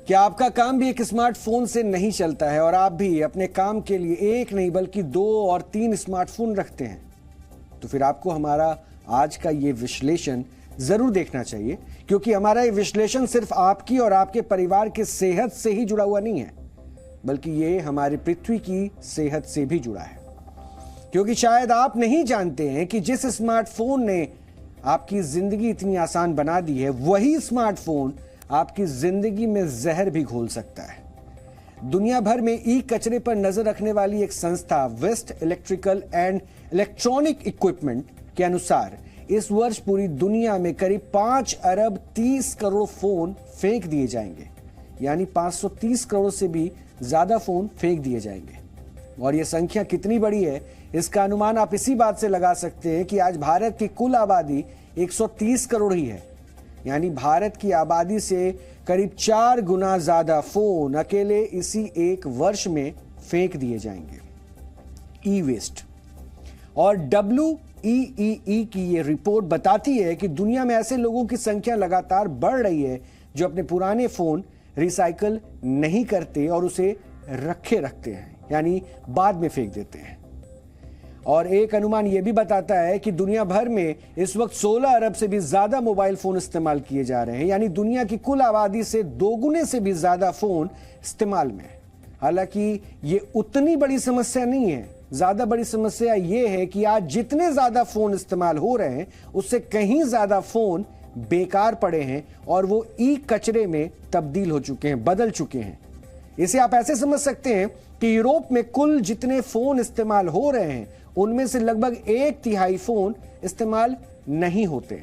क्या आपका काम भी एक स्मार्टफोन से नहीं चलता है और आप भी अपने काम के लिए एक नहीं बल्कि 2 और 3 स्मार्टफोन रखते हैं? तो फिर आपको हमारा आज का ये विश्लेषण जरूर देखना चाहिए, क्योंकि हमारा ये विश्लेषण सिर्फ आपकी और आपके परिवार की सेहत से ही जुड़ा हुआ नहीं है, बल्कि ये हमारी पृथ्वी की सेहत से भी जुड़ा है। क्योंकि शायद आप नहीं जानते हैं कि जिस स्मार्टफोन ने आपकी जिंदगी इतनी आसान बना दी है, वही स्मार्टफोन आपकी जिंदगी में जहर भी घोल सकता है। दुनिया भर में ई कचरे पर नजर रखने वाली एक संस्था waste electrical and electronic equipment के अनुसार इस वर्ष पूरी दुनिया में करीब 5 अरब 30 करोड़ फोन फेंक दिए जाएंगे, यानी 530 करोड़ से भी ज्यादा फोन फेंक दिए जाएंगे। और यह संख्या कितनी बड़ी है, इसका अनुमान आप इसी बात से लगा सकते हैं कि आज भारत की कुल आबादी 130 करोड़ ही है, यानी भारत की आबादी से करीब 4 गुना ज्यादा फोन अकेले इसी एक वर्ष में फेंक दिए जाएंगे। ई वेस्ट और WEEE की ये रिपोर्ट बताती है कि दुनिया में ऐसे लोगों की संख्या लगातार बढ़ रही है जो अपने पुराने फोन रिसाइकल नहीं करते और उसे रखते हैं, यानी बाद में फेंक देते हैं। और एक अनुमान यह भी बताता है कि दुनिया भर में इस वक्त 16 अरब से भी ज्यादा मोबाइल फोन इस्तेमाल किए जा रहे हैं, यानी दुनिया की कुल आबादी से 2 गुने से भी ज्यादा फोन इस्तेमाल में है। हालांकि ये उतनी बड़ी समस्या नहीं है। ज्यादा बड़ी समस्या यह है कि आज जितने ज्यादा फोन इस्तेमाल हो रहे हैं, उससे कहीं ज्यादा फोन बेकार पड़े हैं और वो ई कचरे में तब्दील हो चुके हैं, बदल चुके हैं। इसे आप ऐसे समझ सकते हैं कि यूरोप में कुल जितने फोन इस्तेमाल हो रहे हैं, उनमें से लगभग 1/3 फोन इस्तेमाल नहीं होते।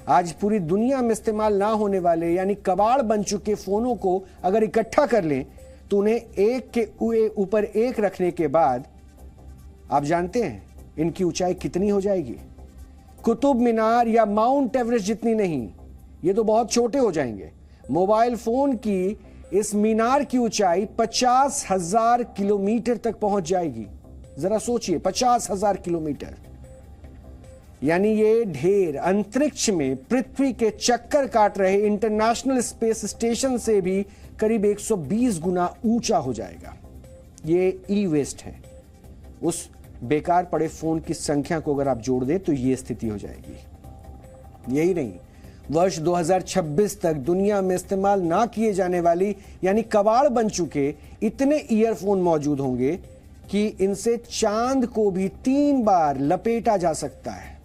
आज पूरी दुनिया में इस्तेमाल ना होने वाले यानी कबाड़ बन चुके फोनों को अगर इकट्ठा कर लें तो उन्हें एक के ऊपर एक रखने के बाद आप जानते हैं इनकी ऊंचाई कितनी हो जाएगी? कुतुब मीनार या माउंट एवरेस्ट जितनी नहीं, ये तो बहुत छोटे हो जाएंगे। मोबाइल फोन की इस मीनार की ऊंचाई 50,000 किलोमीटर तक पहुंच जाएगी। जरा सोचिए, 50,000 किलोमीटर, यानी ये ढेर अंतरिक्ष में पृथ्वी के चक्कर काट रहे इंटरनेशनल स्पेस स्टेशन से भी करीब 120 गुना ऊंचा हो जाएगा। ये ई वेस्ट है। उस बेकार पड़े फोन की संख्या को अगर आप जोड़ दें तो ये स्थिति हो जाएगी। यही नहीं, वर्ष 2026 तक दुनिया में इस्तेमाल ना किए जाने वाली यानी कबाड़ बन चुके इतने ईयरफोन मौजूद होंगे कि इनसे चांद को भी 3 बार लपेटा जा सकता है।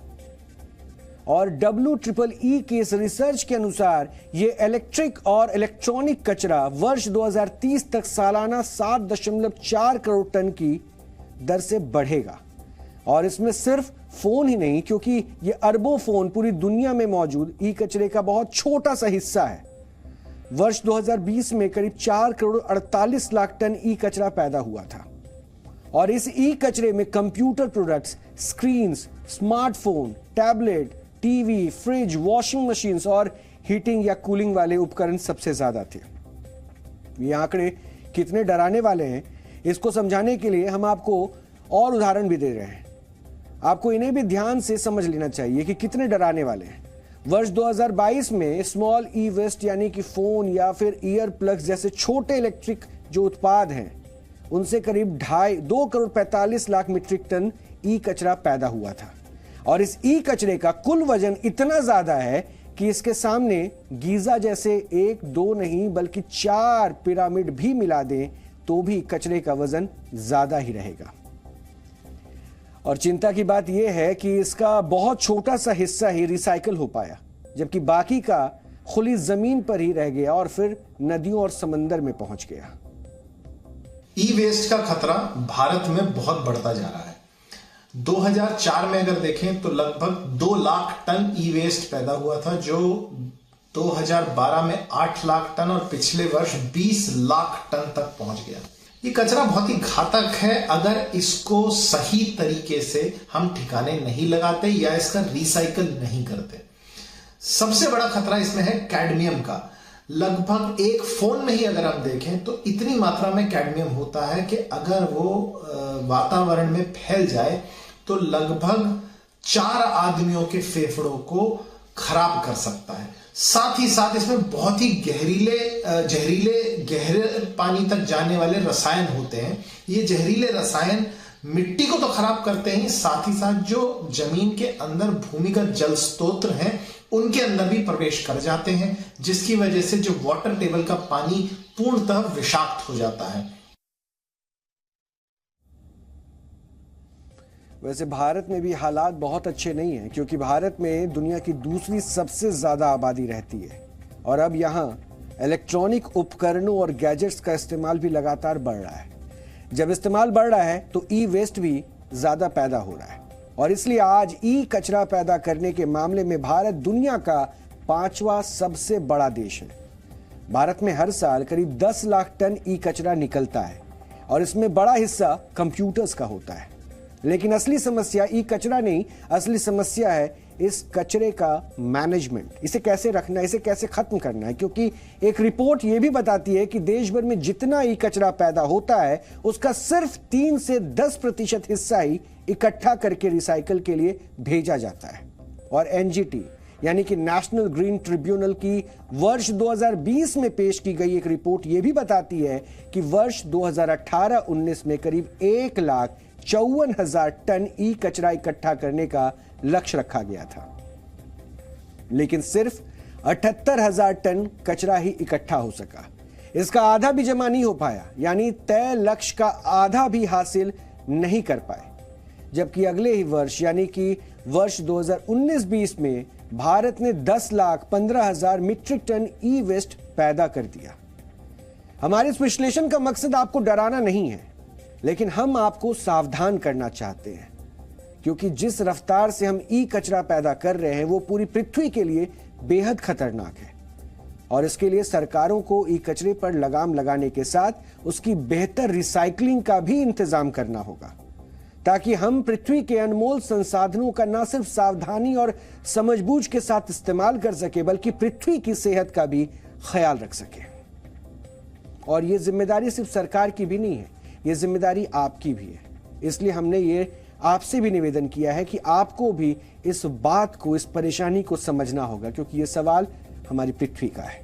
और WEEE के इस रिसर्च के अनुसार ये इलेक्ट्रिक और इलेक्ट्रॉनिक कचरा वर्ष 2030 तक सालाना 7.4 करोड़ टन की दर से बढ़ेगा। और इसमें सिर्फ फोन ही नहीं, क्योंकि ये अरबों फोन पूरी दुनिया में मौजूद ई कचरे का बहुत छोटा सा हिस्सा है। वर्ष 2020 में करीब 4 करोड़ 48 लाख टन ई कचरा पैदा हुआ था। और इस ई कचरे में computer products, screens, smartphone, tablet, TV, fridge, washing machines और हीटिंग या कूलिंग वाले उपकरण सबसे ज्यादा थे। ये आंकड़े कितने डराने वाले हैं, इसको समझाने के लिए हम आपको और उदाहरण भी दे रहे हैं। आपको इन्हें भी ध्यान से समझ लेना चाहिए कि कितने डराने वाले हैं। वर्ष 2022 में स्मॉल ई वेस्ट यानी कि फोन या फिर ईयर प्लग्स जैसे छोटे इलेक्ट्रिक जो उत्पाद हैं, उनसे करीब 2 करोड़ 45 लाख मीट्रिक टन ई कचरा पैदा हुआ था। और इस ई कचरे का कुल वजन इतना ज्यादा है कि इसके सामने गीजा जैसे 1-2 नहीं बल्कि 4 पिरामिड भी मिला दें तो भी कचरे का वजन ज्यादा ही रहेगा। और चिंता की बात यह है कि इसका बहुत छोटा सा हिस्सा ही रिसाइकल हो पाया, जबकि बाकी का खुली जमीन पर ही रह गया और फिर नदियों और समंदर में पहुंच गया। ई वेस्ट का खतरा भारत में बहुत बढ़ता जा रहा है। 2004 में अगर देखें तो लगभग 2 लाख टन ई वेस्ट पैदा हुआ था, जो 2012 में 8 लाख टन और पिछले वर्ष 20 लाख टन तक पहुंच गया। ये कचरा बहुत ही घातक है अगर इसको सही तरीके से हम ठिकाने नहीं लगाते या इसका रिसाइकल नहीं करते। सबसे बड़ा खतरा इसमें है कैडमियम का। लगभग एक फोन में ही अगर हम देखें तो इतनी मात्रा में कैडमियम होता है कि अगर वो वातावरण में फैल जाए तो लगभग 4 आदमियों के फेफड़ों को खराब कर सकता है। साथ ही साथ इसमें बहुत ही जहरीले गहरे पानी तक जाने वाले रसायन होते हैं। ये जहरीले रसायन मिट्टी को तो खराब करते हैं, साथ ही साथ जो जमीन के अंदर भूमिगत जल स्रोत हैं उनके अंदर भी प्रवेश कर जाते हैं, जिसकी वजह से जो वाटर टेबल का पानी पूर्णतः विषाक्त हो जाता है। वैसे भारत में भी हालात बहुत अच्छे नहीं हैं, क्योंकि भारत में दुनिया की दूसरी सबसे ज्यादा आबादी रहती है और अब यहाँ इलेक्ट्रॉनिक उपकरणों और गैजेट्स का इस्तेमाल भी लगातार बढ़ रहा है। जब इस्तेमाल बढ़ रहा है तो ई वेस्ट भी ज्यादा पैदा हो रहा है और इसलिए आज ई कचरा पैदा करने के मामले में भारत दुनिया का 5वां सबसे बड़ा देश है। भारत में हर साल करीब 10 लाख टन ई कचरा निकलता है और इसमें बड़ा हिस्सा कंप्यूटर्स का होता है। लेकिन असली समस्या ई कचरा नहीं, असली समस्या है इस कचरे का मैनेजमेंट। इसे कैसे रखना है, इसे कैसे खत्म करना है, क्योंकि एक रिपोर्ट यह भी बताती है कि देश भर में जितना ई कचरा पैदा होता है उसका सिर्फ 3 से 10% हिस्सा ही इकट्ठा करके रिसाइकल के लिए भेजा जाता है। और एनजीटी यानी कि नेशनल ग्रीन ट्रिब्यूनल की वर्ष 2020 में पेश की गई एक रिपोर्ट यह भी बताती है कि वर्ष 2018-19 में करीब 1,54,000 टन ई कचरा इकट्ठा करने का लक्ष्य रखा गया था, लेकिन सिर्फ 78,000 टन कचरा ही इकट्ठा हो सका। इसका आधा भी जमा नहीं हो पाया, यानी तय लक्ष्य का आधा भी हासिल नहीं कर पाए। जबकि अगले ही वर्ष यानी कि वर्ष 2019-20 में भारत ने 10,15,000 मीट्रिक टन ई वेस्ट पैदा कर दिया। हमारे इस विश्लेषण का मकसद आपको डराना नहीं है, लेकिन हम आपको सावधान करना चाहते हैं, क्योंकि जिस रफ्तार से हम ई कचरा पैदा कर रहे हैं वो पूरी पृथ्वी के लिए बेहद खतरनाक है और इसके लिए सरकारों को ई कचरे पर लगाम लगाने के साथ उसकी बेहतर रिसाइकलिंग का भी इंतजाम करना होगा, ताकि हम पृथ्वी के अनमोल संसाधनों का न सिर्फ सावधानी और समझबूझ के साथ इस्तेमाल कर सके, बल्कि पृथ्वी की सेहत का भी ख्याल रख सके। और ये जिम्मेदारी सिर्फ सरकार की भी नहीं है, ये जिम्मेदारी आपकी भी है। इसलिए हमने ये आपसे भी निवेदन किया है कि आपको भी इस बात को, इस परेशानी को समझना होगा, क्योंकि ये सवाल हमारी पृथ्वी का है।